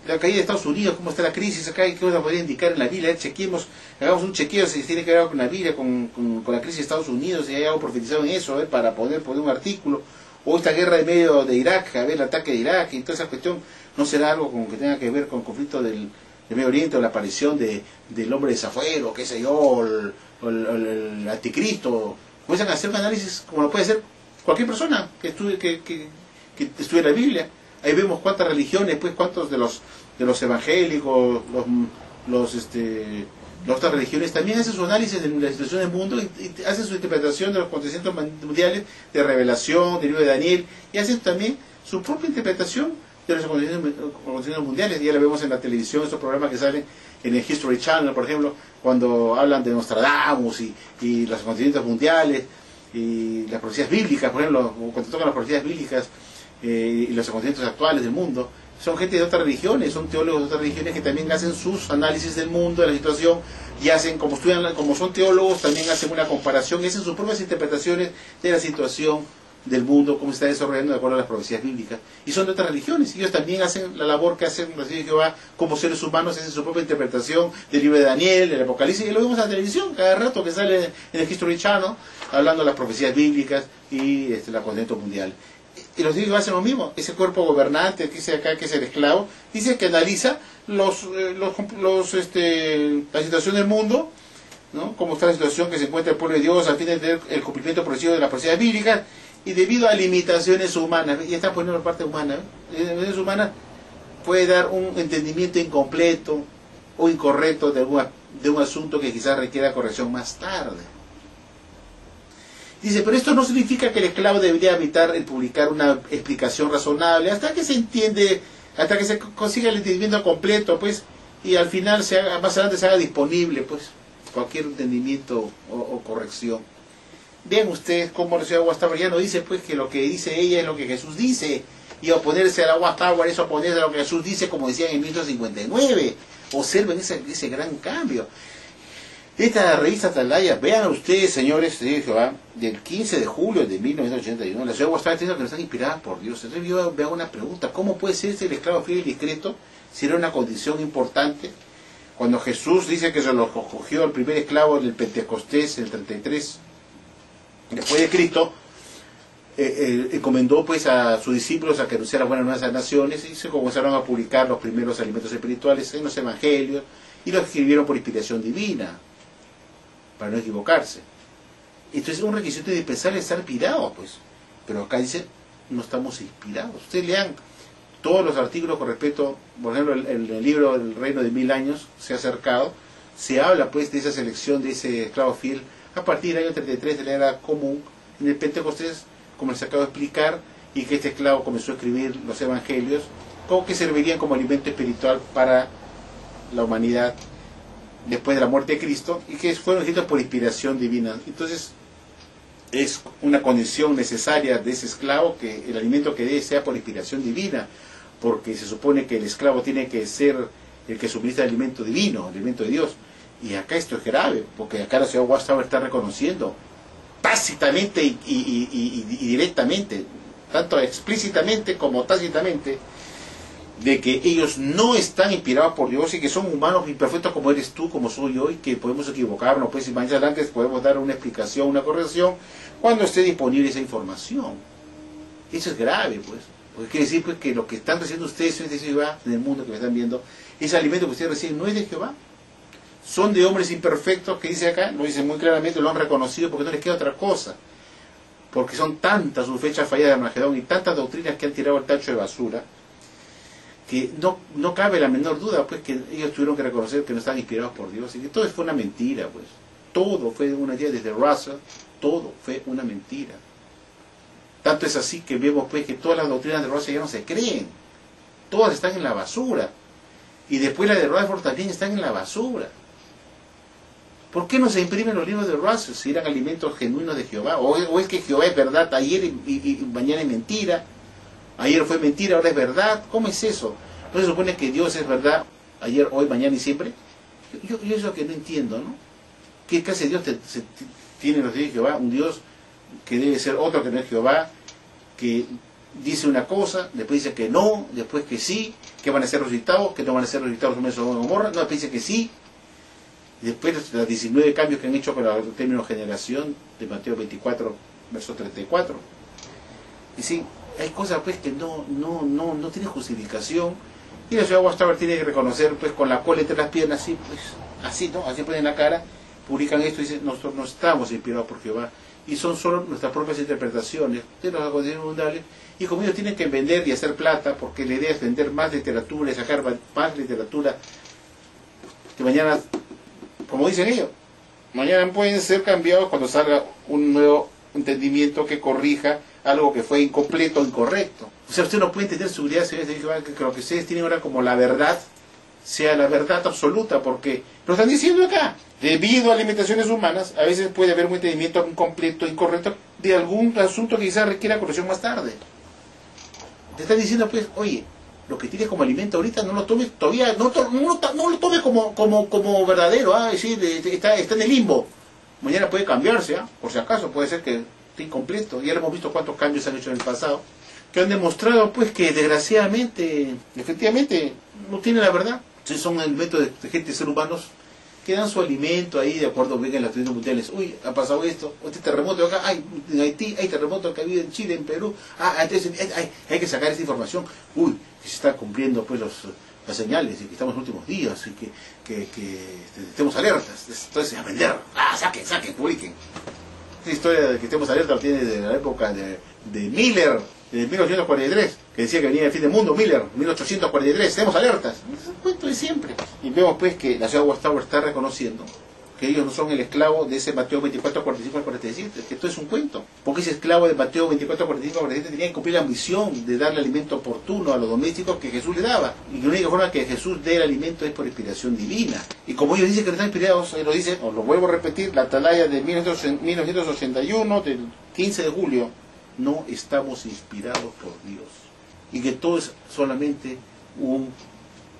la caída de Estados Unidos, cómo está la crisis acá, y qué nos podría indicar en la Biblia. Chequemos, hagamos un chequeo si tiene que ver con la Biblia, con la crisis de Estados Unidos, si hay algo profetizado en eso, para poder poner un artículo. O esta guerra de medio de Irak, a ver el ataque de Irak y toda esa cuestión, no será algo como que tenga que ver con el conflicto del Medio Oriente o la aparición del hombre desafuero, qué sé yo, o el anticristo. Comienzan a hacer un análisis como lo puede hacer cualquier persona que estudie la Biblia. Ahí vemos cuántas religiones, pues cuántos de los evangélicos, las otras religiones también hacen su análisis de la situación del mundo y hacen su interpretación de los acontecimientos mundiales, de revelación, del libro de Daniel, y hacen también su propia interpretación de los acontecimientos mundiales. Ya lo vemos en la televisión, estos programas que salen en el History Channel, por ejemplo, cuando hablan de Nostradamus y los acontecimientos mundiales y las profecías bíblicas, por ejemplo, cuando tocan las profecías bíblicas y los acontecimientos actuales del mundo. Son gente de otras religiones, son teólogos de otras religiones que también hacen sus análisis del mundo, de la situación, y hacen, como estudian, como son teólogos, también hacen una comparación y hacen sus propias interpretaciones de la situación del mundo, cómo se está desarrollando de acuerdo a las profecías bíblicas. Y son de otras religiones. Ellos también hacen la labor que hacen los hijos de Jehová como seres humanos, hacen su propia interpretación del libro de Daniel, del Apocalipsis, y lo vemos en la televisión cada rato que sale en el History Channel, hablando de las profecías bíblicas y el acontecimiento mundial. Y los hijos hacen lo mismo. Ese cuerpo gobernante que dice acá que es el esclavo, dice que analiza la situación del mundo, ¿no? Cómo está la situación que se encuentra el pueblo de Dios a fin de tener el cumplimiento progresivo de las profecías bíblicas, y debido a limitaciones humanas, y está poniendo la parte humana, limitaciones humanas, puede dar un entendimiento incompleto o incorrecto de un asunto que quizás requiera corrección más tarde. Dice, pero esto no significa que el esclavo debería evitar el publicar una explicación razonable hasta que se entiende, hasta que se consiga el entendimiento completo, pues, y al final más adelante se haga disponible, pues, cualquier entendimiento o corrección. Vean ustedes cómo la señora Watchtower ya no dice, pues, que lo que dice ella es lo que Jesús dice, y oponerse a la Watchtower es oponerse a lo que Jesús dice, como decían en 1959. Observen ese gran cambio. Esta revista Atalaya, vean ustedes, señores de Jehová, del 15 de julio de 1981, la señora Watchtower diciendo que no están inspiradas por Dios. Entonces yo veo una pregunta: ¿cómo puede ser el esclavo fiel y discreto si era una condición importante? Cuando Jesús dice que se lo cogió el primer esclavo en el Pentecostés, en el 33 después de Cristo, encomendó pues a sus discípulos a que anunciaran buenas nuevas a las naciones, y se comenzaron a publicar los primeros alimentos espirituales en los evangelios, y los escribieron por inspiración divina, para no equivocarse. Entonces un requisito indispensable es estar inspirado, pues. Pero acá dice, no estamos inspirados. Ustedes lean todos los artículos con respecto, por ejemplo, el libro El Reino de 1000 años se ha acercado, se habla pues de esa selección de ese esclavo fiel a partir del año 33 de la era común, en el Pentecostés, como les acabo de explicar, y que este esclavo comenzó a escribir los evangelios, como que servirían como alimento espiritual para la humanidad después de la muerte de Cristo, y que fueron escritos por inspiración divina. Entonces es una condición necesaria de ese esclavo que el alimento que dé sea por inspiración divina, porque se supone que el esclavo tiene que ser el que suministra el alimento divino, el alimento de Dios. Y acá esto es grave, porque acá la señora Watchtower está reconociendo tácitamente y directamente, tanto explícitamente como tácitamente, de que ellos no están inspirados por Dios y que son humanos imperfectos como eres tú, como soy yo, y que podemos equivocarnos, pues, y más adelante podemos dar una explicación, una corrección, cuando esté disponible esa información. Eso es grave, pues, porque quiere decir pues, que lo que están recibiendo ustedes es de Jehová, en el mundo que me están viendo, ese alimento que ustedes reciben no es de Jehová. Son de hombres imperfectos, que dice acá, lo dice muy claramente, lo han reconocido porque no les queda otra cosa. Porque son tantas sus fechas falladas de Armagedón y tantas doctrinas que han tirado al tacho de basura, que no cabe la menor duda, pues, que ellos tuvieron que reconocer que no están inspirados por Dios, y que todo fue una mentira, pues. Todo fue una idea, desde Russell, todo fue una mentira. Tanto es así que vemos, pues, que todas las doctrinas de Russell ya no se creen. Todas están en la basura. Y después las de Rutherford también están en la basura. ¿Por qué no se imprimen los libros de Russell si eran alimentos genuinos de Jehová? ¿O es que Jehová es verdad ayer y mañana es mentira? Ayer fue mentira, ahora es verdad. ¿Cómo es eso? ¿No se supone que Dios es verdad ayer, hoy, mañana y siempre? Yo es lo que no entiendo, ¿no? ¿Qué clase de Dios tiene los dioses de Jehová? Un Dios que debe ser otro que no es Jehová, que dice una cosa, después dice que no, después que sí, que van a ser resucitados, que no van a ser resucitados los Sodoma y Gomorra, no, después dice que sí. Y después los 19 cambios que han hecho con el término generación de Mateo 24, verso 34. Y sí, hay cosas pues que no tienen justificación, y la señora Watchtower tiene que reconocer pues con la cola entre las piernas, así pues, así, ¿no? Así ponen la cara, publican esto y dicen, nosotros no estamos inspirados por Jehová, y son solo nuestras propias interpretaciones de los acontecimientos mundiales, y como ellos tienen que vender y hacer plata, porque la idea es vender más literatura y sacar más literatura, que mañana, como dicen ellos, mañana pueden ser cambiados cuando salga un nuevo entendimiento que corrija algo que fue incompleto o incorrecto. O sea, usted no puede entender seguridad si que lo que ustedes tienen ahora como la verdad sea la verdad absoluta, porque lo están diciendo acá. Debido a limitaciones humanas, a veces puede haber un entendimiento incompleto, incorrecto de algún asunto que quizás requiera corrección más tarde. Te están diciendo, pues, oye, lo que tienes como alimento ahorita no lo tomes todavía, no lo tomes como verdadero, es decir, está en el limbo. Mañana puede cambiarse, por si acaso, puede ser que esté incompleto. Ya hemos visto cuántos cambios se han hecho en el pasado, que han demostrado, pues, que desgraciadamente, efectivamente, no tiene la verdad. Entonces son alimentos de gente, seres humanos, que dan su alimento ahí, de acuerdo, vengan las tendencias mundiales. Uy, ha pasado esto, este terremoto acá, hay en Haití, hay terremotos que ha habido en Chile, en Perú, entonces hay que sacar esta información. Uy, que se están cumpliendo pues las señales, y que estamos en los últimos días, y que estemos alertas. Entonces, a vender, saquen, publiquen. Esta historia de que estemos alertas tiene de la época de Miller, de 1843, que decía que venía el fin del mundo. Miller, 1843, estemos alertas. Es un cuento de siempre. Y vemos pues que la ciudad de Watchtower está reconociendo que ellos no son el esclavo de ese Mateo 24, 45 al 47, que esto es un cuento. Porque ese esclavo de Mateo 24, 45 al 47 tenía que cumplir la misión de darle alimento oportuno a los domésticos que Jesús le daba. Y la única forma que Jesús dé el alimento es por inspiración divina. Y como ellos dicen que no están inspirados, lo dicen, os lo vuelvo a repetir, la atalaya de 1981, del 15 de julio, no estamos inspirados por Dios. Y que todo es solamente un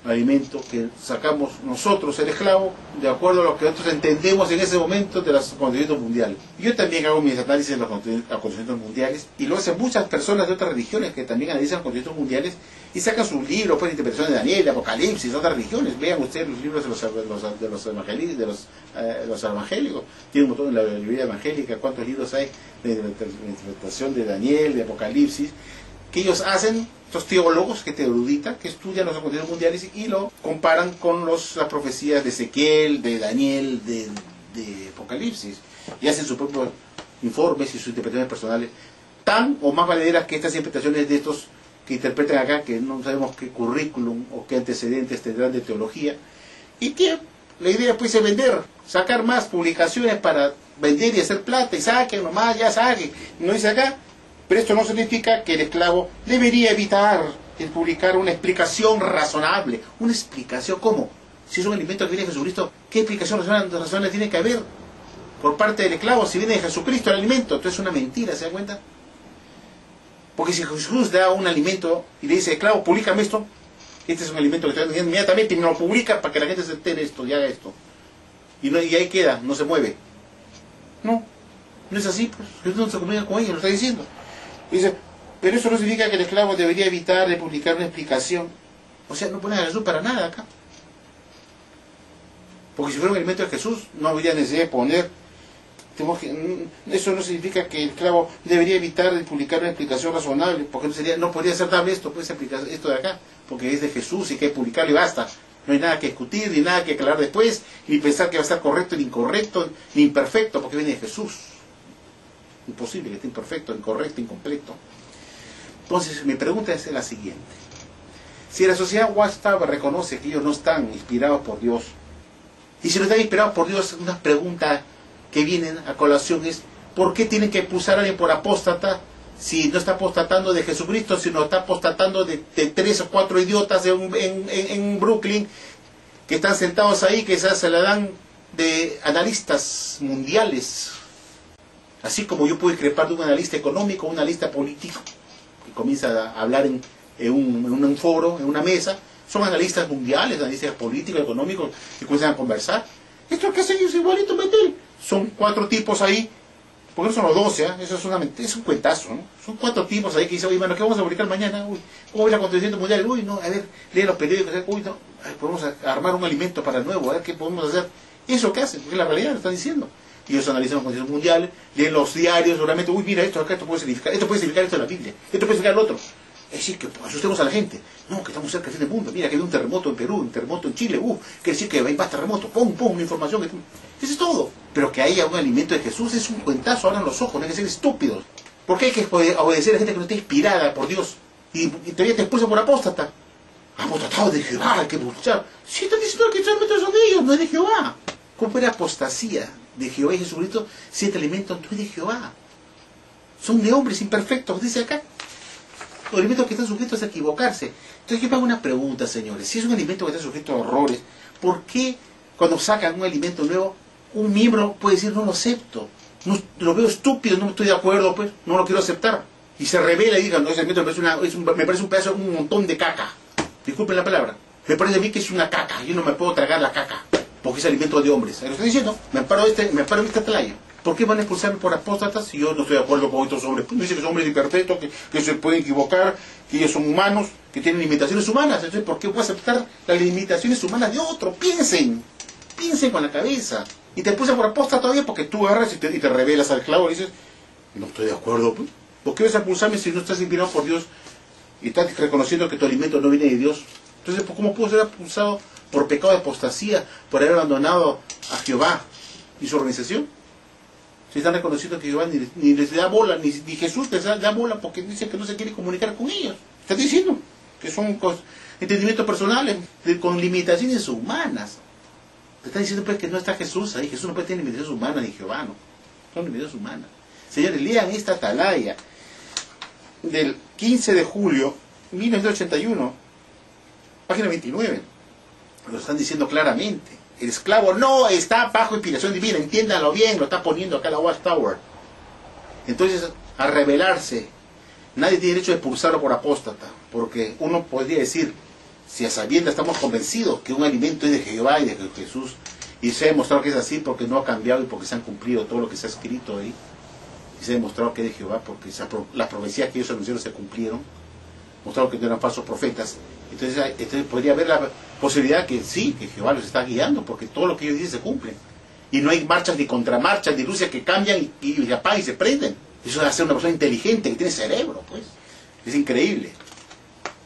alimento que sacamos nosotros, el esclavo, de acuerdo a lo que nosotros entendemos en ese momento de los acontecimientos mundiales. Yo también hago mis análisis de los acontecimientos mundiales, y lo hacen muchas personas de otras religiones que también analizan los acontecimientos mundiales y sacan sus libros, pues, de interpretación de Daniel, de Apocalipsis, de otras religiones. Vean ustedes los libros de los evangélicos. Tienen un montón en la librería evangélica, cuántos libros hay de interpretación de Daniel, de Apocalipsis, que ellos hacen, estos teólogos, gente erudita, que estudian los acontecimientos mundiales y lo comparan con las profecías de Ezequiel, de Daniel, de Apocalipsis, y hacen sus propios informes y sus interpretaciones personales, tan o más valederas que estas interpretaciones de estos que interpretan acá, que no sabemos qué currículum o qué antecedentes tendrán de teología, y que la idea pues es vender, sacar más publicaciones para vender y hacer plata, y saquen nomás, ya saquen, no dice acá. Pero esto no significa que el esclavo debería evitar el publicar una explicación razonable. ¿Una explicación cómo? Si es un alimento que viene de Jesucristo, ¿qué explicación razonable tiene que haber por parte del esclavo si viene de Jesucristo el alimento? Entonces es una mentira, ¿se dan cuenta? Porque si Jesús da un alimento y le dice, esclavo, públicame esto, este es un alimento que estoy dando inmediatamente, y me lo publica para que la gente se entere esto y haga esto. Y ahí queda, no se mueve. No es así, pues. Jesús no se comunica con ella, lo está diciendo. Dice, pero eso no significa que el esclavo debería evitar de publicar una explicación. O sea, no ponen a Jesús para nada acá. Porque si fuera un alimento de Jesús, no habría necesidad de poner. Eso no significa que el esclavo debería evitar de publicar una explicación razonable, porque no podría ser dable esto, pues esto de acá, porque es de Jesús y que hay que publicarlo y basta. No hay nada que discutir, ni nada que aclarar después, ni pensar que va a estar correcto, ni incorrecto, ni imperfecto, porque viene de Jesús. Imposible que esté imperfecto, incorrecto, incompleto. Entonces mi pregunta es la siguiente: si la sociedad Watchtower reconoce que ellos no están inspirados por Dios, y si no están inspirados por Dios, una pregunta que vienen a colación es: ¿por qué tienen que expulsar a alguien por apóstata si no está apostatando de Jesucristo, sino está apostatando de 3 o 4 idiotas en Brooklyn que están sentados ahí, que se la dan de analistas mundiales? Así como yo puedo discrepar de un analista económico, un analista político, que comienza a hablar en un foro, en una mesa, son analistas mundiales, analistas políticos, económicos, que comienzan a conversar. Esto que hacen ellos igualito, Mendel. Son 4 tipos ahí, porque no son los 12, eso es un cuentazo, ¿no? Son 4 tipos ahí que dicen, oye, mano, ¿qué vamos a publicar mañana? Uy, ¿cómo es el acontecimiento mundial? Uy, no, a ver, lee los periódicos, uy, no, podemos armar un alimento para el nuevo, a ver qué podemos hacer. Eso que hacen, porque la realidad lo están diciendo. Ellos analizan los acontecimientos mundiales, leen los diarios, seguramente, uy, mira esto acá, esto puede significar esto en la Biblia, esto puede significar lo otro. Es decir, que asustemos a la gente. No, que estamos cerca del fin del mundo. Mira, que hay un terremoto en Perú, un terremoto en Chile. Quiere decir que hay más terremotos. Pum, una información. Eso es todo. Pero que haya un alimento de Jesús es un cuentazo. Abran los ojos, no hay que ser estúpidos. ¿Por qué hay que obedecer a la gente que no está inspirada por Dios? Y todavía te expulsan por apóstata. Apostatado de Jehová, hay que luchar. Si están diciendo que solamente son de ellos, no es de Jehová. ¿Cómo era apostasía de Jehová y Jesucristo si este alimento no es de Jehová? Son de hombres imperfectos, dice acá. Los alimentos que están sujetos a equivocarse. Entonces yo me hago una pregunta, señores. Si es un alimento que está sujeto a errores, ¿por qué cuando sacan un alimento nuevo, un miembro puede decir no lo acepto? No, lo veo estúpido, no estoy de acuerdo, pues, no lo quiero aceptar. Y se revela y diga, no, ese alimento me parece un pedazo, un montón de caca. Disculpen la palabra. Me parece a mí que es una caca. Yo no me puedo tragar la caca, porque es alimento de hombres. Lo estoy diciendo, me paro en esta playa. ¿Por qué van a expulsarme por apóstatas si yo no estoy de acuerdo con estos hombres? Pues dicen que son hombres imperfectos, que se pueden equivocar, que ellos son humanos, que tienen limitaciones humanas. Entonces, ¿por qué voy a aceptar las limitaciones humanas de otro? Piensen con la cabeza. Y te expulsan por apóstata todavía porque tú agarras y te revelas al clavo y dices, no estoy de acuerdo, pues. ¿Por qué vas a expulsarme si no estás inspirado por Dios y estás reconociendo que tu alimento no viene de Dios? Entonces, ¿cómo puedo ser expulsado por pecado de apostasía, por haber abandonado a Jehová y su organización? Si están reconociendo que Jehová ni les da bola, ni Jesús les da bola porque dice que no se quiere comunicar con ellos. Están diciendo que son entendimientos personales, con limitaciones humanas. Te están diciendo pues que no está Jesús ahí. Jesús no puede tener limitaciones humanas, ni Jehová, no. Son limitaciones humanas. Señores, lean esta atalaya del 15 de julio 1981, página 29. Lo están diciendo claramente. El esclavo no está bajo inspiración divina, entiéndanlo bien, lo está poniendo acá la Watchtower. Entonces, a rebelarse, nadie tiene derecho de expulsarlo por apóstata, porque uno podría decir, si a sabiendas estamos convencidos que un alimento es de Jehová y de Jesús, y se ha demostrado que es así porque no ha cambiado y porque se han cumplido todo lo que se ha escrito ahí, y se ha demostrado que es de Jehová porque las profecías que ellos anunciaron se cumplieron, mostraron que no eran falsos profetas. Entonces podría haber la posibilidad que sí, que Jehová los está guiando, porque todo lo que ellos dicen se cumple. Y no hay marchas ni contramarchas, ni luces que cambian y apagan y se prenden. Eso es hacer una persona inteligente, que tiene cerebro, pues. Es increíble.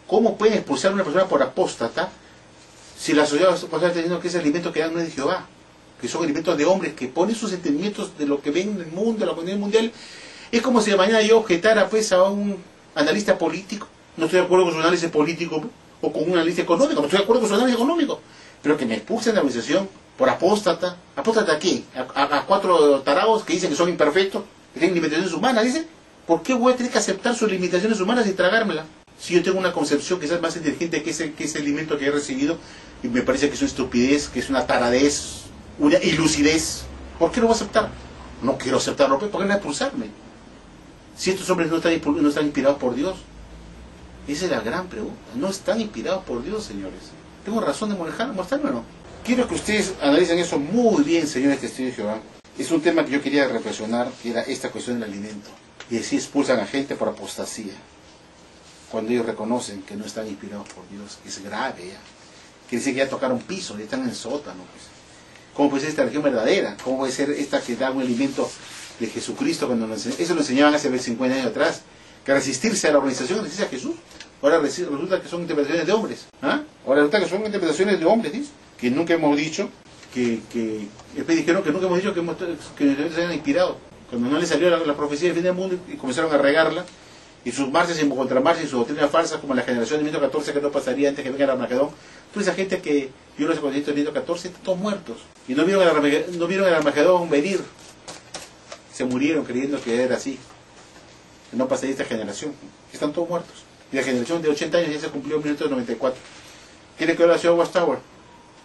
¿Cómo pueden expulsar a una persona por apóstata si la sociedad está diciendo que ese alimento que dan no es de Jehová? Que son alimentos de hombres que ponen sus sentimientos de lo que ven en el mundo, de la comunidad mundial. Es como si mañana yo objetara pues a un analista político. No estoy de acuerdo con su análisis político o con un análisis económico, no estoy de acuerdo con su análisis económico, pero que me expulsen de la organización por apóstata. ¿Apóstata a qué? ¿A cuatro tarados que dicen que son imperfectos, que tienen limitaciones humanas? Dicen, ¿por qué voy a tener que aceptar sus limitaciones humanas y tragármela? Si yo tengo una concepción quizás más inteligente que ese alimento que he recibido, y me parece que es una estupidez, que es una taradez, una ilucidez, ¿por qué lo voy a aceptar? No quiero aceptarlo, ¿por qué no expulsarme? Si estos hombres no están inspirados por Dios. Esa es la gran pregunta. No están inspirados por Dios, señores. ¿Tengo razón de mostrarme o no? Quiero que ustedes analicen eso muy bien, señores testigos de Jehová. Es un tema que yo quería reflexionar, que era esta cuestión del alimento. Y así expulsan a gente por apostasía, cuando ellos reconocen que no están inspirados por Dios. Es grave ya. Quiere decir que ya tocaron piso, ya están en el sótano. Pues. ¿Cómo puede ser esta religión verdadera? ¿Cómo puede ser esta que da un alimento de Jesucristo? Eso lo enseñaban hace 50 años atrás. Que resistirse a la organización resiste a Jesús. Ahora resulta que son interpretaciones de hombres. ¿Ah? Ahora resulta que son interpretaciones de hombres, ¿sí? Que nunca hemos dicho, después dijeron que nunca hemos dicho que se hayan inspirado. Cuando no les salió la profecía del fin del mundo y comenzaron a regarla, y sus marchas y contramarchas y sus doctrinas falsas, como la generación de 1914 que no pasaría antes que venga el Armagedón. Toda esa gente que vio los acontecimientos de 1914 están todos muertos. Y no vieron el Armagedón venir. Se murieron creyendo que era así. Que no pasaría esta generación. Están todos muertos. Y la generación de 80 años ya se cumplió en 1994. ¿Quién es que ahora la ciudad de Watchtower?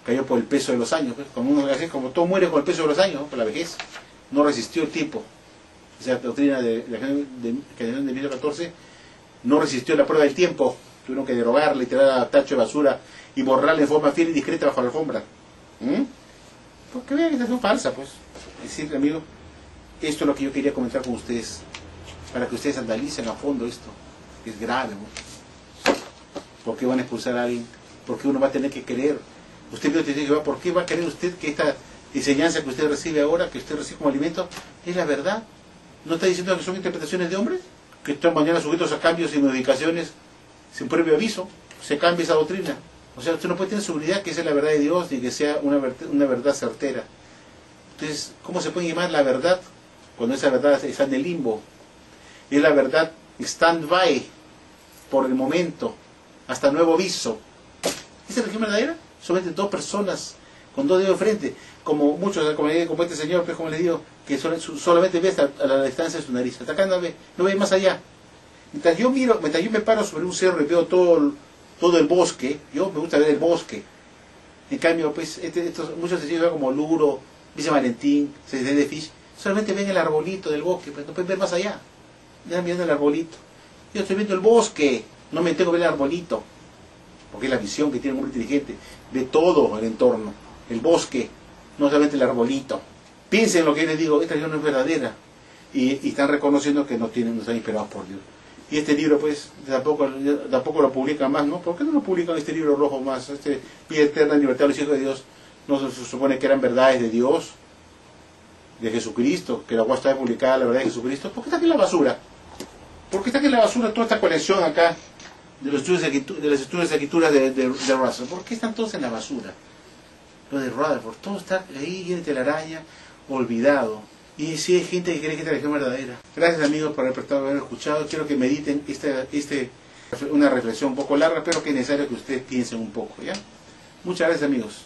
Cayó por el peso de los años. Pues. Como todo muere con el peso de los años, ¿no? Por la vejez. No resistió el tiempo. Esa doctrina de la generación de 1914 no resistió la prueba del tiempo. Tuvieron que derogarla y tirarla a tacho de basura y borrarla en forma fiel y discreta bajo la alfombra. Porque vean que esta es falsa, pues. Es decir, amigo, esto es lo que yo quería comentar con ustedes, para que ustedes analicen a fondo esto. Es grave, ¿no? ¿Por qué van a expulsar a alguien? ¿Por qué uno va a tener que creer? Usted me dice, ¿por qué va a creer usted que esta enseñanza que usted recibe ahora, que usted recibe como alimento, es la verdad? ¿No está diciendo que son interpretaciones de hombres? Que están mañana sujetos a cambios y modificaciones sin previo aviso. Se cambia esa doctrina. O sea, usted no puede tener seguridad que esa es la verdad de Dios ni que sea una verdad certera. Entonces, ¿cómo se puede llamar la verdad cuando esa verdad está en el limbo? Es la verdad stand-by por el momento, hasta nuevo aviso. ¿Esa es la religión verdadera? Solamente dos personas con dos dedos de frente, como muchos, como este señor, pues como les digo, que solamente ve hasta a la distancia de su nariz, hasta acá no ve más allá. Mientras yo me paro sobre un cerro y veo todo el bosque, yo me gusta ver el bosque. En cambio, pues, muchos testigos como Luro, Vice Valentín, de Fish, solamente ven el arbolito del bosque, pero no pueden ver más allá. Ya viendo el arbolito. Yo estoy viendo el bosque, no me tengo que ver el arbolito, porque es la visión que tiene un hombre inteligente, ve todo el entorno, el bosque, no solamente el arbolito. Piensen en lo que yo les digo, esta religión no es verdadera, y están reconociendo que no están inspirados por Dios. Y este libro, pues, tampoco lo publican más, ¿no? ¿Por qué no lo publican este libro rojo más? Vida eterna, libertad de los hijos de Dios, no se supone que eran verdades de Dios, de Jesucristo, que la cual está publicada la verdad de Jesucristo. ¿Por qué está aquí en la basura? ¿Por qué está aquí en la basura toda esta colección acá de los estudios de escritura de Russell? ¿Por qué están todos en la basura? Lo de Rutherford, todo está ahí lleno de telaraña, olvidado. Y si hay gente que cree que esta religión es verdadera. Gracias amigos por haber escuchado. Quiero que mediten una reflexión un poco larga, pero que es necesario que ustedes piensen un poco, ¿ya? Muchas gracias amigos.